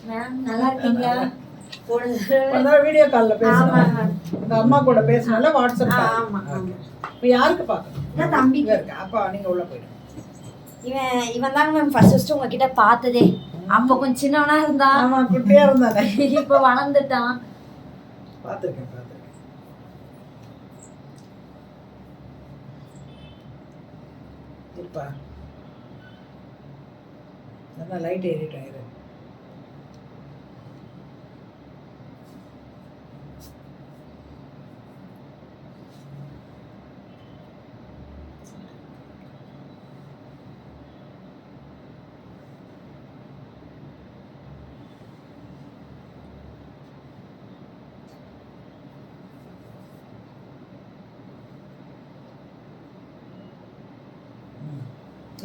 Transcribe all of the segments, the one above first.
Ma'am நல்லா இருக்கீங்களா? Video காலில் பேசணும். உங்க அம்மா கூட பேசினால வாட்ஸ்அப். ஆமா. இப்போ யாருக்கு பார்க்கணும்? தம்பிக்கு இருக்கா. அப்போ நீங்கள் உள்ள போயிடும். இவன் தாங்க மேம் ஃபர்ஸ்ட் உங்ககிட்ட பார்த்ததே. அப்போ கொஞ்சம் சின்னவனா இருந்தா. ஆமா, குட்டியா இருந்தானே. இப்போ வளர்ந்துட்டான். பார்த்துருக்கேன். இருப்பா, நல்லா லைட் ஏறிட்டோம். இரு.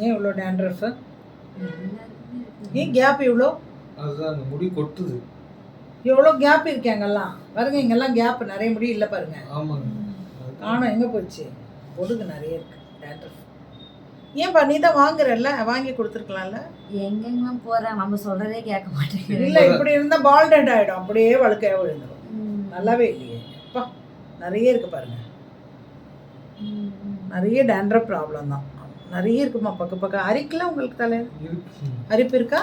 ஏன் இவ்வளோ டேண்ட்ரஃப்? ஏன் கேப் இவ்வளோ? அதுதான் முடி கொட்டுது. எவ்வளோ கேப் இருக்கு அங்கெல்லாம் பாருங்க. இங்கெல்லாம் கேப் நிறைய முடி இல்லை பாருங்க. ஆமாங்க. காணும் எங்கே போச்சு? பொடுகு நிறைய இருக்கு, டேண்ட்ரஃப். ஏன்பா நீ தான் வாங்குறல்ல, வாங்கி கொடுத்துருக்கலாம்ல. எங்கெங்க போறேன், நம்ம சொல்றதே கேட்க மாட்டேங்குது. இல்லை, இப்படி இருந்தால் பால்டெண்ட் ஆகிடும், அப்படியே வழுக்கையாக விழுந்துடும். நல்லாவே இல்லையே. அப்பா நிறைய இருக்கு பாருங்க. நிறைய டேண்ட்ரஃப் ப்ராப்ளம் தான் நிறைய இருக்குமா. பக்கம் அரிக்கலாம் உங்களுக்கு தலையில் அரிப்பு இருக்கா?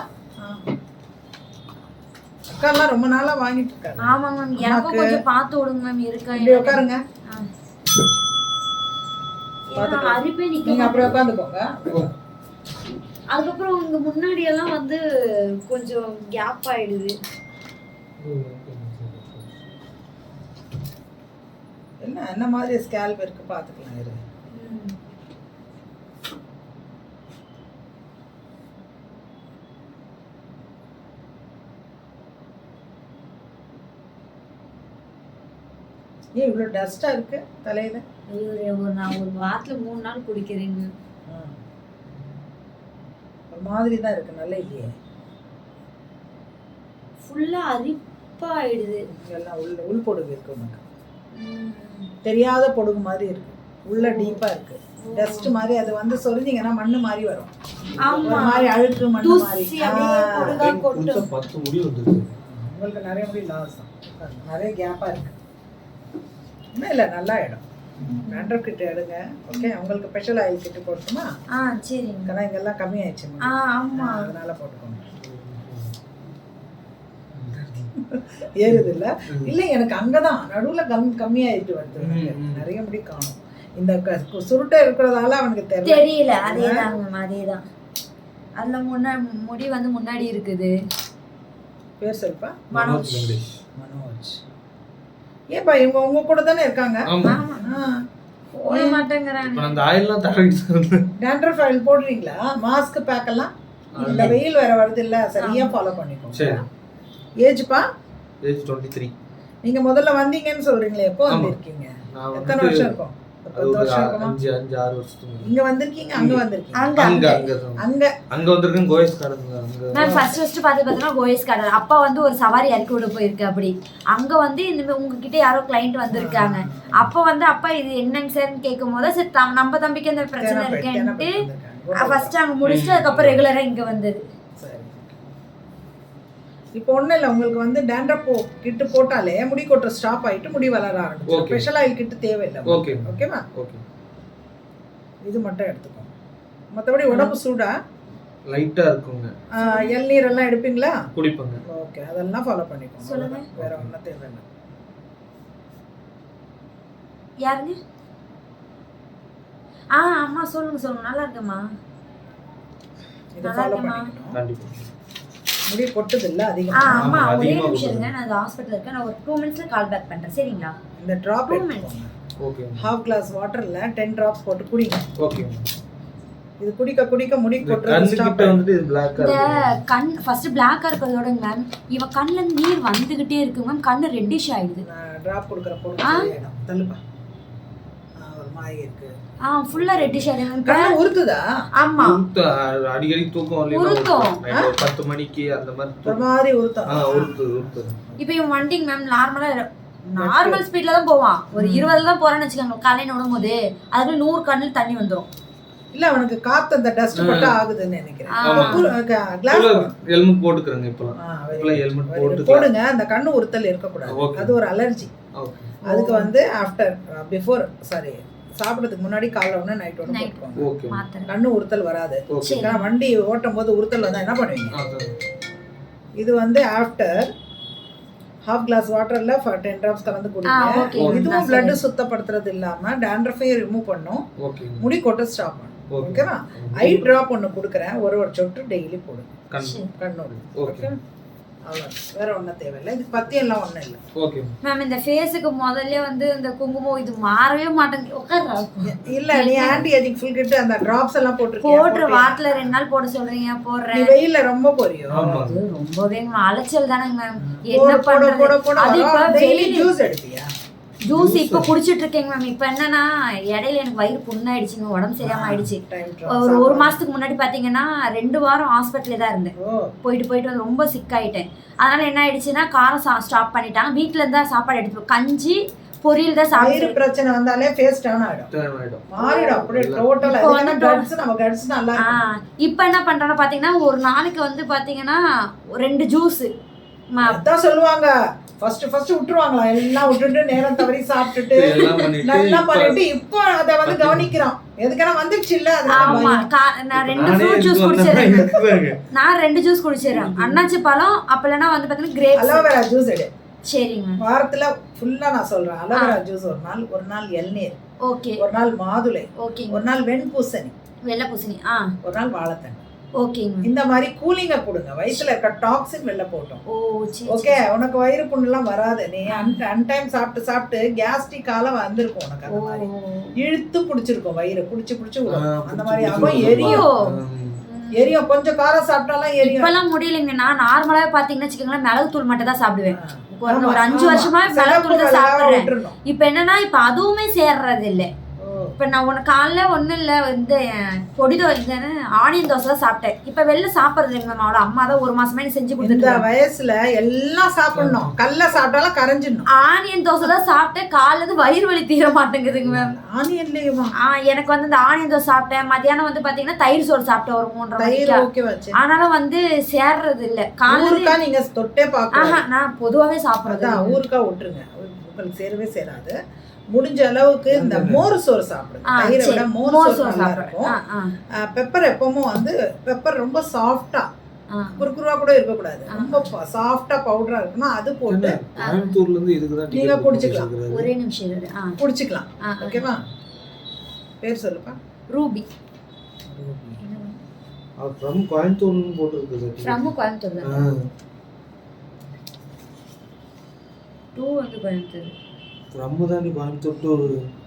அக்காலாம் ரொம்ப நாளா வாங்கிட்டு இருக்காங்க. ஆமாங்க மேம், எனக்கும் கொஞ்சம் பார்த்து விடுங்க மேம். இருக்கா இப்படி உட்காருங்க. அரிப்பே நீங்க அப்படியே உட்காந்துக்கோங்க. அதுக்கப்புறம் இங்க முன்னாடி எல்லாம் வந்து கொஞ்சம் கேப் ஆயிடுது. என்ன மாதிரி ஸ்கேல்ப் இருக்கு பார்த்துக்கலாம். இரு. ஏன் இவ்வளோ டஸ்ட்டாக இருக்கு தலையில்? நான் ஒரு வாரத்துல 3 நாள் குடிக்கிறேங்க. ஒரு மாதிரி தான் இருக்கு, நல்லா இல்லையே. ஃபுல்லா அரிப்பா ஆயிடுது. எல்லாம் உள் பொடுகு இருக்கு உனக்கு. தெரியாத பொடுகு மாதிரி இருக்கு, உள்ள டீப்பா இருக்கு. டஸ்ட் மாதிரி. அது வந்து சொரிஞ்சிங்கன்னா மண்ணு மாதிரி வரும். ஆமா, மாதிரி அழுக்கு மண்ணு மாதிரி. உங்களுக்கு நிறைய முடி லாஸ் தான், நிறைய கேப்பா இருக்கு. இன்னும் இல்லை, நல்லா ஆயிடும். டேண்ட்ரஃப் கிட்ட எடுங்க. ஓகே, உங்களுக்கு ஸ்பெஷல் ஆயில் கிட்ட போட்டுமா? சரிங்க. ஏன்னா இங்கெல்லாம் கம்மி ஆயிடுச்சு. ஆமா, அதனால போட்டுக்கோங்க. ஏறுது இல்ல? இல்லை, எனக்கு அங்கதான் நடுவுல கம்மியாயிட்டு வருது. நிறைய முடி காணும். இந்த சுருட்டை இருக்கிறதால அவனுக்கு தெரியல. அதேதான். அதுல முடி வந்து முன்னாடி இருக்குது. பேர் சொல்ப்பா. மனோஜ். ஏப்பா இவங்க உங்க கூட தானே இருக்காங்க? போட மாட்டேங்கிறாங்க. அந்த ஆயில்லாம் தடவிட்டு டேண்ட்ரஃப் ஆயில் போடுறீங்களா? மாஸ்க் பேக் எல்லாம் இந்த வெயில் வேற வருது இல்ல, சரியா ஃபாலோ பண்ணிக்கோங்க. சரி. ஏஜ்ப்பா? ஏஜ் 23. நீங்க முதல்ல வந்தீங்கன்னு சொல்றீங்களே, எப்போ வந்திருக்கீங்க? எத்தனை வருஷம் இருக்கும்? 10 வருஷம் இருக்குமா? 5-6 வருஷத்துக்கு இங்க வந்திருக்கீங்க, அங்க வந்திருக்கீங்க? அங்க வந்திருக்கேன். கோயஸ் கார்டன் அங்க. நான் ஃபர்ஸ்ட் பார்த்தா கோயஸ் கார்டன். அப்பா வந்து ஒரு சவாரி இறக்கி விட போயிருக்கு. அப்படி அங்க வந்து இந்த உங்ககிட்ட யாரோ கிளைண்ட் வந்திருக்காங்க. அப்போ வந்து அப்பா இது என்னங்க சார்ன்னு கேட்கும் போது, சரி நம்ம தம்பிக்கு அந்த பிரச்சனை இருக்கேன்ட்டு ஃபர்ஸ்ட் அங்க முடிச்சுட்டு அதுக்கப்புறம் ரெகுலரா இங்க வந்தது. இப்போ ஒன்றும் இல்லை, உங்களுக்கு வந்து டேண்ட்ரஃப் கிட்டு போட்டாலே முடி கொட்டுற ஸ்டாப் ஆகிட்டு முடி வளர ஆரம்பிச்சு. ஸ்பெஷல் ஆயில் கிட்டு தேவையில்லை. ஓகேவா? இது மட்டும் எடுத்துக்கோங்க. மற்றபடி உடம்பு சூடா லைட்டா இருக்குங்க. இளநீர் எல்லாம் எடுப்பீங்களா? குடிப்பேங்க. ஓகே, அதெல்லாம் ஃபாலோ பண்ணிக்கோங்க. சொல்லுங்க. வேற ஒன்றும் தேவையில்லை. யாருங்க? அம்மா சொல்லுங்க. நல்லா இருக்கேம்மா. இதை ஃபாலோ பண்ணிக்கணும் கண்டிப்பாக. முடி கொட்டுது இல்ல அதிகமா? அம்மா ஒரே நிமிஷம் இருங்க, நான் ஹாஸ்பிடல்ல இருக்கேன். நான் ஒரு 2 மினிட்ஸ்ல கால் பேக் பண்றேன். சரிங்களா? இந்த டிராப் எடுத்துக்கோங்க. ஓகே. ஹாஃப் கிளாஸ் வாட்டர்ல 10 டிராப்ஸ் போட்டு குடிங்க. ஓகே. இது குடிக்க முடி கொட்டுறது ஸ்டாப் ஆயிடுது. இது பிளாக்கா இருக்கு. இந்த கண் ஃபர்ஸ்ட் பிளாக்கா இருக்கறதோட மேம், இவ கண்ணுல நீர் வந்துகிட்டே இருக்கு மேம். கண்ணு ரெட்டிஷ் ஆயிடுது. டிராப் கொடுக்கற பொருள் சரியாயிடும். தள்ளுப்பா. ஒரு மாதிரி இருக்கு. ஃபுல்லா ரெட்டிஷ் ஆயிடுது. கண்ணு உறுத்துதா? ஆமா. அடிக்கடி தூக்கம் வரல. 10 மணிக்கு அந்த மாதிரி உறுத்தும். உறுத்து. இப்போ இவன் வண்டிங் மேம் நார்மல் ஸ்பீட்ல தான் போவான். ஒரு 20ல தான் போறான்னு வச்சுக்கோங்க. காலையில விடும்போது அதுக்கு 100 கண்ணில் தண்ணி வந்துடும். இல்ல அவனுக்கு காத்து அந்த டஸ்ட் பட்டு ஆகுதுன்னு நினைக்கிறேன். கிளாஸ் ஹெல்மெட் போட்டுக்கறேங்க இப்பலாம் ஹெல்மெட் போடுங்க. அந்த கண்ணு உறுத்தல் இருக்க கூடாது, அது ஒரு அலர்ஜி. அதுக்கு வந்து ஆஃப்டர் பிஃபோர் சாரி சாப்பிடறதுக்கு முன்னாடி காலைல ஒன்று நைட் ஒன்று போட்டுக்கோங்க. கண்ணு உறுத்தல் வராது. வண்டி ஓட்டும் போது உறுத்தல் வந்தா என்ன பண்ணுவீங்க? இது வந்து ஆஃப்டர் half glass வாட்டர்ல 10 drops கலந்து குடிங்க. இதுவும் blood சுத்தப்படுத்துறது இல்லாம dandruff-ஐயும் ரிமூவ் பண்ணும், முடி கொட்ட ஸ்டாப் பண்ணும். ஓகேவா? ஐ டிராப் ஒன்று கொடுக்குறேன், ஒரு சொட்டு டெய்லி போடுங்க கண்ணோடு. ஓகே, வேற ஒன்றும் தேவையில்லை. இது பத்தியெல்லாம் ஒன்றும் இல்லை. Okay ma'am. இந்த ஃபேஸுக்கு முதல்ல வந்து இந்த குங்குமம் இது மாறவே மாட்டேங்குது. இல்ல நீ ஆன்டி ஏஜிங் ஃபுல் கிட் அந்த டிராப்ஸ் எல்லாம் போடுற வாரத்துல 2 நாள் போட சொல்றீங்க, போடுறேன். வெயில்ல ரொம்ப போறியோ? ரொம்பவே அலைச்சல் தானே மேம். என்ன பண்றது? அது இப்ப டெய்லி ஜூஸ் எடுப்பியா? ஜூஸ் இப்ப குடிச்சிட்டு இருக்கேங்க மேம். இப்ப என்னன்னா இடையில எனக்கு வயிறு புண்ணாயிடுச்சுங்க, உடம்பு சரியாம ஆயிடுச்சு. ஒரு மாசத்துக்கு முன்னாடி பாத்தீங்கன்னா 2 வாரம் ஹாஸ்பிட்டல்ல தான் இருந்தேன். போயிட்டு வந்து ரொம்ப சிக் ஆயிட்டேன். அதனால என்ன ஆயிடுச்சுன்னா காரம் ஸ்டாப் பண்ணிட்டாங்க. வீட்டுல இருந்தா சாப்பாடு எடுத்து கஞ்சி பொரியல் தான் சாப்பிட்டு. பிரச்சனை வந்தாலே ஃபேஸ் டர்ன் ஆயிடும், மாறிடும் அப்படியே டோட்டலா. நம்ம கட்ஸ் நல்லா. இப்போ என்ன பண்றேன்னா பாத்தீங்கன்னா ஒரு நாளைக்கு வந்து பாத்தீங்கன்னா 2 ஜூஸ் அதான் சொல்லுவாங்க. ஃபர்ஸ்ட் விட்டுருவாங்களா, எல்லாம் விட்டுட்டு நேரம் தவறி சாப்பிட்டுட்டு நல்லா பண்ணிட்டு இப்போ அதை வந்து கவனிக்கிறோம். எதுக்கான வந்துருச்சு இல்ல. நான் 2 ஃப்ரூட் ஜூஸ் குடிச்சிடுறேன். நான் 2 ஜூஸ் குடிச்சிடுறேன். அன்னாச்சி பழம், அப்பலனா வந்து பாத்தீங்கன்னா கிரேப்ஸ். அலோவேரா ஜூஸ் எடு. சரிங்க. வாரத்துல ஃபுல்லா நான் சொல்றேன். அலோவேரா ஜூஸ் ஒரு நாள் இளநீர், ஓகே, ஒரு நாள் மாதுளை, ஓகே, ஒரு நாள் வெண்பூசணி, வெள்ளை பூசணி, ஒரு நாள் வாழைத்தண்ணி. ஓகேங்க. இந்த மாதிரி கூலிங்க கொடுங்க. வயித்துல இருக்க டாக்ஸின் வெளில போட்டோம். ஓகே, உனக்கு வயிறு புண்ணெல்லாம் வராது. நீ அன்டைம் சாப்பிட்டு கேஸ்ட்ரிக்கால வந்திருக்கும் உனக்கு. அந்த மாதிரி இழுத்து பிடிச்சிருக்கும் வயிறு, பிடிச்சு அந்த மாதிரி ஆகும். எரியும் கொஞ்சம் காரம் சாப்பிட்டாலும் எரியும். இப்பெல்லாம் முடியலைங்க. நான் நார்மலாவே பாத்தீங்கன்னா வச்சுக்கோங்களேன், மிளகு தூள் மட்டும் தான் சாப்பிடுவேன். ஒரு 5 வருஷமா மிளகு தூள் தான் சாப்பிடுறேன். இப்ப என்னன்னா இப்ப அதுவுமே சேர்றது இல்லை. இப்ப நான் உனக்கு காலைல ஒண்ணும் இல்ல இந்த பொடி தோசை ஆனியன் தோசை தான் சாப்பிட்டேன். இப்ப வெளில சாப்பிடுறது இல்லைங்க மேம். அவளோட அம்மா தான் 1 மாசமே செஞ்சு கொடுத்துட்டு. இந்த வயசுல எல்லாம் சாப்பிடணும். கல்ல சாப்பிட்டாலும் கரைஞ்சிடணும். ஆனியன் தோசை தான் சாப்பிட்டேன். காலைல இருந்து வயிறு வலி தீர மாட்டேங்குதுங்க மேம். ஆனியன்லயுமா? எனக்கு வந்து இந்த ஆனியன் தோசை சாப்பிட்டேன். மத்தியானம் வந்து பாத்தீங்கன்னா தயிர் சோறு சாப்பிட்டேன் ஒரு 3:30 மணிக்கு. ஆனாலும் வந்து சேர்றது இல்ல. காலையில நீங்க தொட்டே பாக்க. நான் பொதுவாவே சாப்பிடுறது. ஊருக்கா விட்டுருங்க, உங்களுக்கு சேரவே சேராது. முடிஞ்ச அளவுக்கு இந்த மோர் சோறு சாப்பிடுங்க. தயிரை விட மோர் சோறு நல்லா இருக்கும். பெப்பர் எப்பவும் வந்து பெப்பர் ரொம்ப சாஃப்டா, குறுகுறுவா கூட இருக்க கூடாது, ரொம்ப சாஃப்டா பவுடரா இருக்கணும். அது போட்டு கோயம்புத்தூர்ல இருந்து இதுக்குதான் நீங்க குடிச்சுக்கலாம். ஒரே நிமிஷம் குடிச்சுக்கலாம். ஓகேவா? பேர் சொல்லுப்பா. ரூபி. ஃப்ரம் கோயம்புத்தூர்னு போட்டுருக்கு. ஃப்ரம் கோயம்புத்தூர் தான். 2 வந்து கோயம்புத்தூர். ரம்மதானி கோயம்புத்தூர் டு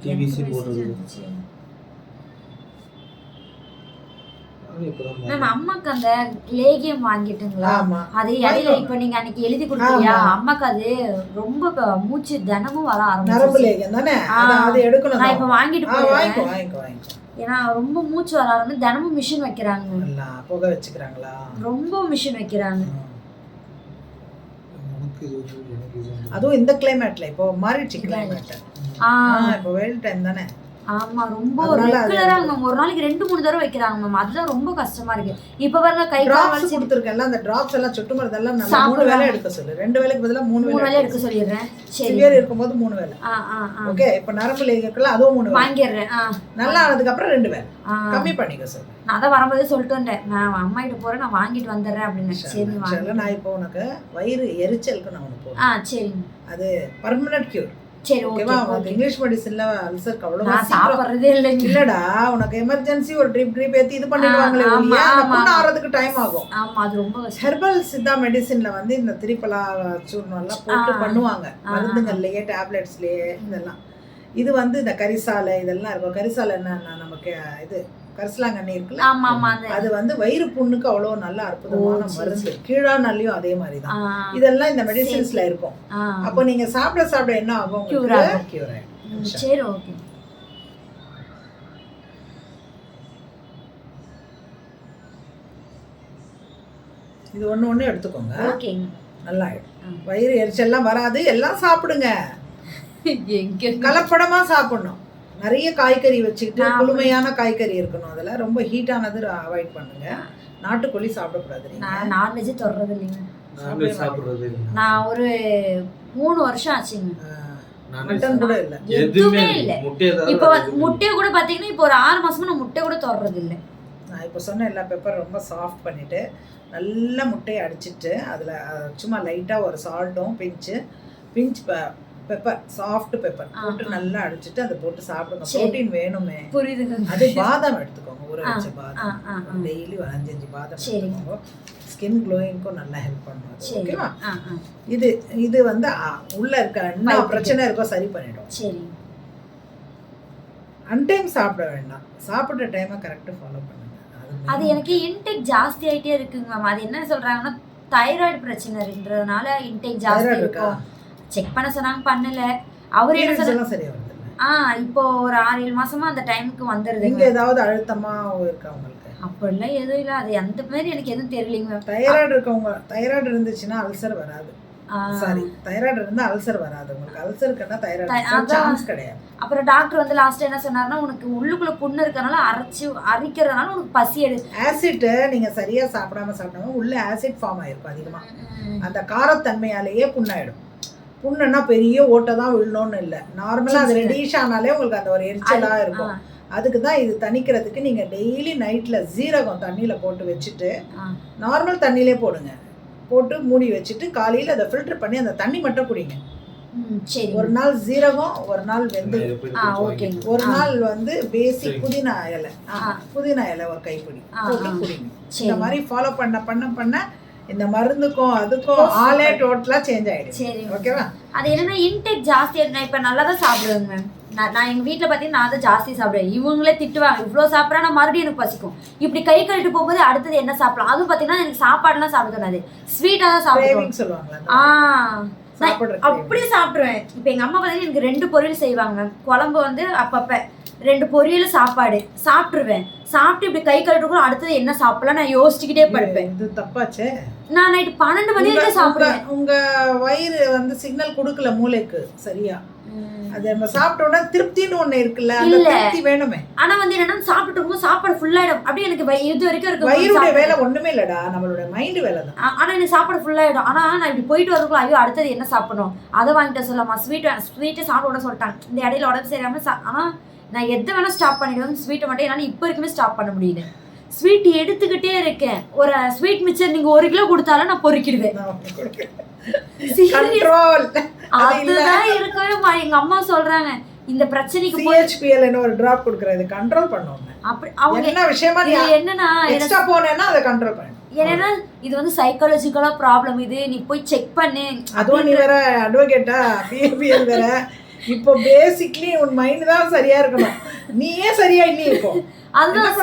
டிவிசி போட்டுருக்கு. மேம் அம்மாக்கு அந்த லேகியம் வாங்கிட்டுங்களா? அது இடையில இப்ப நீங்க அன்னைக்கு எழுதி கொடுத்தீங்க. அம்மாக்கு அது ரொம்ப மூச்சு தினமும் வர ஆரம்பிச்சு. நான் இப்ப வாங்கிட்டு போறேன். ஏன்னா ரொம்ப மூச்சு வர ஆரம்பிச்சு. தினமும் மிஷின் வைக்கிறாங்க. புகை வச்சுக்கிறாங்களா? ரொம்ப மிஷின் வைக்கிறாங்க. அதுவும் இந்த கிளைமேட்ல இப்போ மாறிடுச்சு கிளைமேட். இப்போ வெயில் டைம் தானே. ஆமா, ரொம்ப ரெகுலரா மேம் ஒரு நாளைக்கு 2-3 தடவை வைக்கிறாங்க மேம். அதுதான் ரொம்ப கஷ்டமா இருக்கு. இப்ப பாருங்க கை கால் வலி கொடுத்திருக்கேன்ல, அந்த டிராப்ஸ் எல்லாம் சொட்டு மருந்து எல்லாம் நம்ம 3 வேளை எடுக்க சொல்லு. 2 வேளைக்கு பதிலா 3 வேளை எடுக்க சொல்லிடுறேன். சரி, சிவியர் இருக்கும்போது 3 வேளை. ஓகே, இப்ப நரம்பு லேகியக்கெல்லாம் அதுவும் 3 வேளை வாங்கிடுறேன். நல்லா ஆனதுக்கு அப்புறம் 2 வேளை கம்மி பண்ணிக்க சொல்லு. நான் அதான் வரும்போதே சொல்லிட்டு வந்தேன், நான் அம்மா கிட்ட போறேன், நான் வாங்கிட்டு வந்துடுறேன் அப்படின்னு. சரி வாங்க. நான் இப்போ உனக்கு வயிறு எரிச்சலுக்கு நான் உனக்கு சரிங்க. அது பர்மனன்ட் கியூர். சரி ஓகேவா? இங்கிலீஷ் மெடிசன்ல அல்சருக்கு அவ்வளவு நான் சாப்பிடுறதே இல்லைங்க. இல்லடா, உனக்கு எமர்ஜென்சி ஒரு ட்ரிப் ஏத்தி இது பண்ணிடுவாங்களே, புண்ணு ஆறதுக்கு டைம் ஆகும். ஆமா, அது ரொம்ப ஹெர்பல் சித்தா மெடிசின்ல வந்து இந்த திரிபலா சூர்ணம் எல்லாம் போட்டு பண்ணுவாங்க. மருந்துகள்லயே டேப்லெட்ஸ்லயே இதெல்லாம். இது வந்து இந்த கரிசாலை இதெல்லாம் இருக்கும். கரிசாலை என்னன்னா நமக்கு இது கரிசலாங்கண்ணி இருக்குல்ல, அது வந்து வயிறு புண்ணுக்கு அவ்வளோ நல்ல அற்புதமான மருந்து. கீழா நல்லியும் அதே மாதிரி தான். இதெல்லாம் இந்த மெடிசின்ஸ்ல இருக்கும். அப்போ நீங்க சாப்பிட என்ன ஆகும்? கியூர் ஆயிடும். சரி ஓகே. இது ஒண்ணு எடுத்துக்கோங்க. நல்லா ஆயிடும். வயிறு எரிச்சல்லாம் வராது. எல்லாம் சாப்பிடுங்க, கலப்படமா சாப்பிடணும். நிறைய காய்கறி வச்சுக்கிட்டு குளுமையான காய்கறி இருக்கணும். அதில் ரொம்ப ஹீட்டானது அவாய்ட் பண்ணுங்க. நாட்டுக்கோழி சாப்பிடக்கூடாது. நான் நான்வெஜ் தொடறது இல்லைங்க. நான்வெஜ் சாப்பிடுறது நான் ஒரு 3 வருஷம் ஆச்சுங்க. மட்டன் கூட இல்லை, எதுவுமே இல்லை. இப்போ முட்டையை கூட பார்த்தீங்கன்னா இப்போ ஒரு 6 மாசமா நான் முட்டை கூட தொடறது இல்லை. நான் இப்போ சொன்ன எல்லா பெப்பர் ரொம்ப சாஃப்ட் பண்ணிவிட்டு நல்லா முட்டையை அடிச்சிட்டு அதில் சும்மா லைட்டாக ஒரு சால்ட்டும் பிஞ்ச் பெப்பர் சாஃப்ட் பெப்பர் போட்டு நல்லா அடிச்சிட்டு அதை போட்டு சாப்பிடுங்க. ப்ரோட்டீன் வேணுமே. புரியுதுங்க. அது பாதாம் எடுத்துக்கோங்க, ஊற வச்ச பாதாம் டெய்லி 5 பாதாம் எடுத்துக்கோங்க. ஸ்கின் க்ளோயிங்க்கும் நல்லா ஹெல்ப் பண்ணும். ஓகேவா? இது வந்து உள்ள இருக்க என்ன பிரச்சனை இருக்கோ சரி பண்ணிடும். சரி. அன்டைம் சாப்பிட வேண்டாம், சாப்பிட்ற டைமை கரெக்டாக ஃபாலோ பண்ணுங்க. அது எனக்கு இன்டேக் ஜாஸ்தி ஆகிட்டே இருக்குங்க மேம். அது என்ன சொல்கிறாங்கன்னா தைராய்டு பிரச்சனை இருக்குன்றதுனால இன்டேக் ஜாஸ்தி இருக்கும். செக் பண்ண சொன்னாங்க, பண்ணல. அவர் என்ன சொன்னாங்க சரியா வருது. இப்போ ஒரு 6-7 மாசமா அந்த டைமுக்கு வந்துருது. இங்க ஏதாவது அழுத்தமா இருக்கா உங்களுக்கு? அப்படிலாம் எதுவும் இல்லை. அது அந்த மாதிரி எனக்கு எதுவும் தெரியலைங்க. தைராய்டு இருக்கவங்க, தைராய்டு இருந்துச்சுன்னா அல்சர் வராது. சாரி, தைராய்டு இருந்தா அல்சர் வராது. உங்களுக்கு அல்சருக்குன்னா தைராய்டு சான்ஸ் கிடையாது. அப்புறம் டாக்டர் வந்து லாஸ்ட் என்ன சொன்னாருன்னா, உனக்கு உள்ளுக்குள்ள புண்ணு இருக்கறனால அரிக்கிறதுனால உனக்கு பசி எடுது. ஆசிட் நீங்க சரியா சாப்பிடாம உள்ள ஆசிட் ஃபார்ம் ஆயிருக்கும் அதிகமா. அந்த காரத்தன்மையாலேயே புண்ணாயிடும். புண்ணுன்னா பெரிய ஓட்டை தான் விழணும்னு இல்லை, நார்மலாக அது ரெடிஷ் ஆனாலே உங்களுக்கு அந்த ஒரு எரிச்சலாக இருக்கும். அதுக்கு தான் இது தணிக்கிறதுக்கு நீங்கள் டெய்லி நைட்டில் ஜீரகம் தண்ணியில் போட்டு வச்சுட்டு நார்மல் தண்ணியிலே போட்டு மூடி வச்சுட்டு காலையில் அதை ஃபில்டர் பண்ணி அந்த தண்ணி மட்டும் குடிங்க. ஒரு நாள் ஜீரகம், ஒரு நாள் வெந்தயம், ஒரு நாள் வந்து பேசிக் புதினா இலை ஒரு கைப்பிடி போட்டு குடிங்க. இந்த மாதிரி ஃபாலோ பண்ண இந்த மருந்துக்கும் அதுக்கும் ஆளே டோட்டலா சேஞ்ச் ஆயிடுச்சு. சரி, ஓகேவா? அது என்னன்னா இன்டேக் ஜாஸ்தி. நான் இப்போ நல்லா தான் சாப்பிடுவேங்க மேம். நான் எங்கள் வீட்டில் பார்த்தீங்கன்னா நான் தான் ஜாஸ்தி சாப்பிடுவேன். இவங்களே திட்டுவாங்க, இவ்வளோ சாப்பிட்றா நான் மறுபடியும் எனக்கு பசிக்கும். இப்படி கை கழிட்டு போகும்போது அடுத்தது என்ன சாப்பிடலாம். அதுவும் பார்த்தீங்கன்னா எனக்கு சாப்பாடுலாம் சாப்பிட தோணாது, ஸ்வீட்டாக தான் சாப்பிடுவேன். சொல்லுவாங்களா? அப்படியே சாப்பிடுவேன். இப்போ எங்கள் அம்மா பார்த்தீங்கன்னா எனக்கு 2 பொரியல் செய்வாங்க. குழம்பு வந்து அப்பப்போ 2 பொரியல் சாப்பாடு சாப்பிட்டுருவேன். சாப்பிட்டு இப்படி கை கழுவிட்டு அடுத்தது என்ன சாப்பிடலாம் நான் யோசிச்சுக்கிட்டே படுப்பேன். இது தப்பாச்சே. நான் நைட்டு 12 மணி வரைக்கும் சாப்பிடுவேன். உங்க வயிறு வந்து சிக்னல் கொடுக்கல மூளைக்கு சரியா. அது நம்ம சாப்பிட்ட உடனே திருப்தின்னு ஒண்ணு இருக்குல்ல, அந்த திருப்தி வேணுமே. ஆனா வந்து என்னன்னா சாப்பிட்டு இருக்கும்போது சாப்பாடு ஃபுல்லாயிடும். அப்படியே எனக்கு இது வரைக்கும் இருக்கு. வயிறுடைய வேலை ஒண்ணுமே இல்லடா, நம்மளோட மைண்ட் வேலை தான். ஆனா எனக்கு சாப்பாடு ஃபுல்லாயிடும். ஆனா நான் இப்படி போயிட்டு வரதுக்குள்ள ஐயோ அடுத்தது என்ன சாப்பிடணும், அதை வாங்கிட்டு சொல்லலாமா, ஸ்வீட்டு சாப்பிட சொல்லிட்டாங்க. இந்த இடையில உடம்பு சரியாம. ஆனா நான் எதை வேணா ஸ்டாப் பண்ணிடுவேன், ஸ்வீட்டை மட்டும் என்னால் இப்போ வரைக்குமே ஸ்டாப் பண்ண முடியல. ஸ்வீட் எடுத்துக்கிட்டே இருக்கேன். ஒரு ஸ்வீட் மிக்சர் நீங்க 1 கிலோ கொடுத்தாலும் நான் பொறுக்கிடுவேன். அதுதான் இருக்கவே. எங்க அம்மா சொல்றாங்க இந்த பிரச்சனைக்கு CHPL ஒரு டிராப் கொடுக்கறது கண்ட்ரோல் பண்ணுவாங்க. அப்படி அவங்க என்ன விஷயமா என்னன்னா எக்ஸ்ட்ரா போனேன்னா அதை கண்ட்ரோல் பண்ணு. ஏன்னா இது வந்து சைக்காலஜிக்கலா ப்ராப்ளம். இது நீ போய் செக் பண்ணு. அதுவும் நீ வேற அட்வொகேட்டா, PAPL வேற. இப்போ பேசிக்லி உன் மைண்ட் தான் சரியா இருக்கணும், நீயே சரியா இல்லை. இப்போ அதுதான்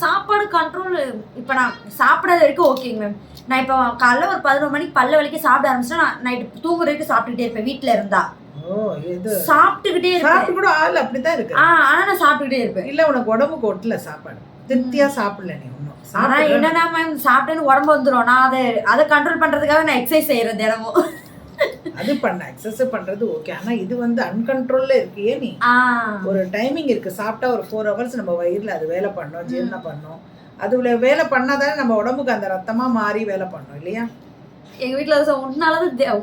சாப்பாடு கண்ட்ரோல். இப்போ நான் சாப்பிடாத வரைக்கும் ஓகேங்க மேம். நான் இப்போ காலைல ஒரு 11 மணிக்கு பல்ல வலிக்கு சாப்பிட ஆரம்பிச்சா நான் நைட்டு தூங்குற வரைக்கும் சாப்பிட்டுக்கிட்டே இருப்பேன். வீட்டில் இருந்தா சாப்பிட்டுக்கிட்டே இருப்பேன். கூட ஆள் அப்படிதான் இருக்கு. ஆனா நான் சாப்பிட்டுக்கிட்டே இருப்பேன். இல்ல உனக்கு உடம்புக்கு ஒட்டல சாப்பாடு, திருப்தியா சாப்பிடல நீ ஒன்றும். ஆனா என்னன்னா மேம் சாப்பிட்டேன்னு உடம்பு வந்துடும். நான் அதை கண்ட்ரோல் பண்றதுக்காக நான் எக்ஸசைஸ் செய்யறேன் தினமும். அது பண்ண எக்ஸசைஸ் பண்றது ஓகே. ஆனா இது வந்து அன்கண்ட்ரோல்ல இருக்கியே நீ. ஒரு டைமிங் இருக்கு. சாப்பிட்டா ஒரு 4 hours நம்ம வயிறுல அது வேலை பண்ணோம், ஜீரணம் பண்ணோம். அதுல வேலை பண்ணாதானே நம்ம உடம்புக்கு அந்த ரத்தமா மாறி வேலை பண்ணோம் இல்லையா? எங்க வீட்டுல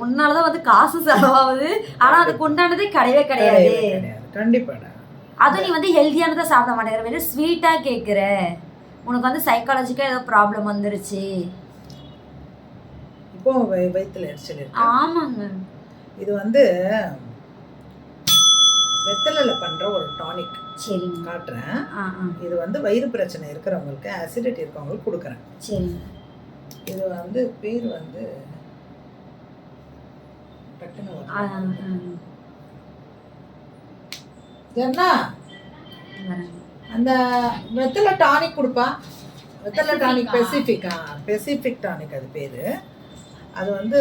உன்னாலதான் வந்து காசு செலவாகுது, ஆனா அதுக்கு உண்டானதே கிடையாது. கண்டிப்பாடா. அதுவும் நீ வந்து ஹெல்தியானதான் சாப்பிட மாட்டேங்கிற, வெறும் ஸ்வீட்டா கேக்குற. உனக்கு வந்து சைக்காலஜிக்கா ஏதோ ப்ராப்ளம் வந்துருச்சு. இப்போ வயித்துல எரிச்சல் இருக்கு. ஆமாங்க. இது வந்து வெத்தலைல பண்ற ஒரு டானிக். சரி காட்டுறேன். இது வந்து வயிறு பிரச்சனை இருக்கிறவங்களுக்கு, அசிடிட்டி இருக்கவங்களுக்கு கொடுக்குறேன். சரி. இது வந்து பேர் வந்து என்ன அந்த வெத்தலை டானிக் கொடுப்பா. வெத்தலை டானிக் பெசிபிக் டானிக் அது பேரு. அது வந்து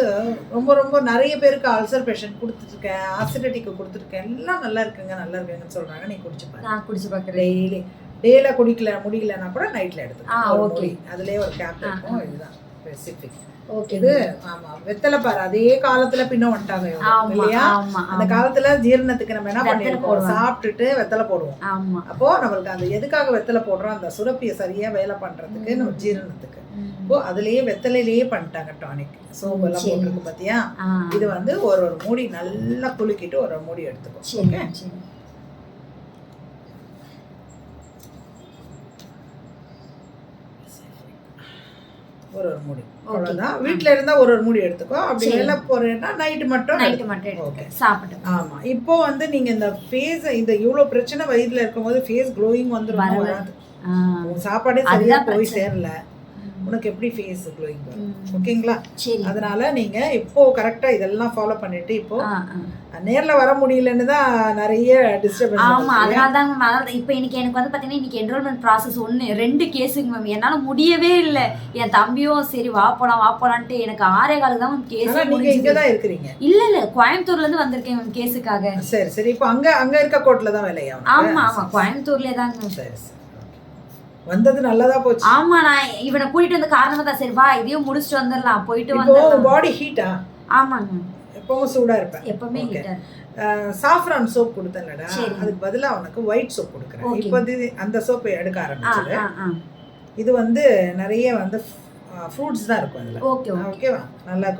ரொம்ப ரொம்ப நிறைய பேருக்கு அல்சர் பேஷண்ட் கொடுத்துருக்கேன், ஆசிடிட்டிக்கு கொடுத்துருக்கேன். எல்லாம் நல்லா இருக்குங்கன்னு சொல்றாங்க. நீ குடிச்சு பாரு. நான் குடிச்சு பார்க்குறேன். டேல குடிக்கல முடியலன்னா கூட நைட்ல எடுத்துக்கலாம். அதுலயே ஒரு கேப் இருக்கும். இதுதான் ஸ்பெசிஃபிக். ஓகே. இது ஆமா வெத்தலை பாரு அதே காலத்துல பின்ன வந்துட்டாங்க இவங்க, ஆமா இல்லையா? ஆமா அந்த காலத்துல ஜீரணத்துக்கு நம்ம என்ன வெத்தலை பண்ணிருக்கோம், போடுவாங்க. சாப்பிட்டுட்டு வெத்தலை போடுவோம். ஆமா. அப்போ நம்மளுக்கு அந்த எதுக்காக வெத்தலை போடுறோம், அந்த சுரப்பியை சரியா வேலை பண்றதுக்கு, நம்ம ஜீரணத்துக்கு. இப்போ அதுலயே வெத்தலையிலேயே பண்ணிட்டாங்க டானிக். சோம்பு எல்லாம் போட்டுருக்கு பாத்தியா? இது வந்து ஒரு மூடி நல்லா குலுக்கிட்டு ஒரு மூடி எடுத்துக்கோ. ஓகே. ஒரு மூடி அவ்வளவுதான். வீட்டுல இருந்தா ஒரு மூடி எடுத்துக்கோ. அப்படி வெளில போறேன்னா நைட்டு மட்டும் சாப்பிட்டு. ஆமா. இப்போ வந்து நீங்க இந்த ஃபேஸ் இந்த இவ்வளவு பிரச்சனை வயிறுல இருக்கும்போது ஃபேஸ் க்ளோயிங் வந்துரும். வராது. சாப்பாடே சரியா போய் சேரல, உனக்கு எப்படி ஃபேஸ் க்ளோயிங் வரும்? ஓகேங்களா? அதனால நீங்க இப்போ கரெக்டா இதெல்லாம் ஃபாலோ பண்ணிட்டு இப்போ நேர்ல வர முடியலன்னு தான் நிறைய டிஸ்டர்பன்ஸ். ஆமா, அதனால தான் மேம். இப்போ இன்னைக்கு எனக்கு வந்து பாத்தீங்கன்னா இன்னைக்கு என்ரோல்மெண்ட் ப்ராசஸ் 2 கேஸுங்க மேம். என்னால முடியவே இல்லை. என் தம்பியும் சரி வா போலான்ட்டு எனக்கு 6:15 தான் மேம் கேஸ். நீங்க இங்க தான் இருக்கீங்க? இல்ல கோயம்புத்தூர்ல இருந்து வந்திருக்கேன் மேம் கேஸுக்காக. சரி இப்போ அங்க இருக்க கோர்ட்ல தான் வேலையா? ஆமா கோயம்புத்தூர்லயே தாங்க மேம். சரி வந்தது நல்லதா போச்சு. ஆமா, நான் இவனை கூட்டிட்டு வந்த காரணமா தான் சரி வா இதையும் முடிச்சுட்டு வந்துடலாம் போயிட்டு வந்து. பாடி ஹீட்டா? ஆமாங்க, எப்பவும் சூடா இருப்பேன். எப்பவுமே ஹீட்டா. சாஃப்ரான் சோப் கொடுத்தேன்லடா, அதுக்கு பதிலா அவனுக்கு ஒயிட் சோப் கொடுக்குறேன். இப்போ அந்த சோப்பை எடுக்க ஆரம்பிச்சது. இது வந்து நிறைய வந்து ஃப்ரூட்ஸ் தான் இருக்கும் அதுல. ஓகேவா? நல்லா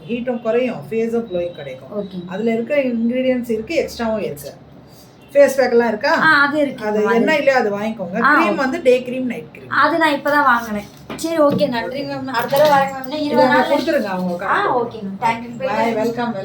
ஹீட்டும் குறையும், ஃபேஸும் க்ளோயிங் கிடைக்கும். அதுல இருக்க இன்கிரீடியன்ஸ் இருக்கு, எக்ஸ்ட்ராவும் இருக்கு. ஃபேஸ் பேக்லாம் இருக்கா? அது இருக்கு. அது என்ன இல்லையோ அது வாங்கிக்கோங்க. க்ரீம் வந்து டே க்ரீம், நைட் க்ரீம். அது நான் இப்பதான் வாங்குனேன். சரி ஓகே, நன்றி மேம். அடுத்த தடவை வரேன் மேம். 20 நாள் கொடுத்துருங்க அவங்க. Okay ma'am. Thank you. Welcome.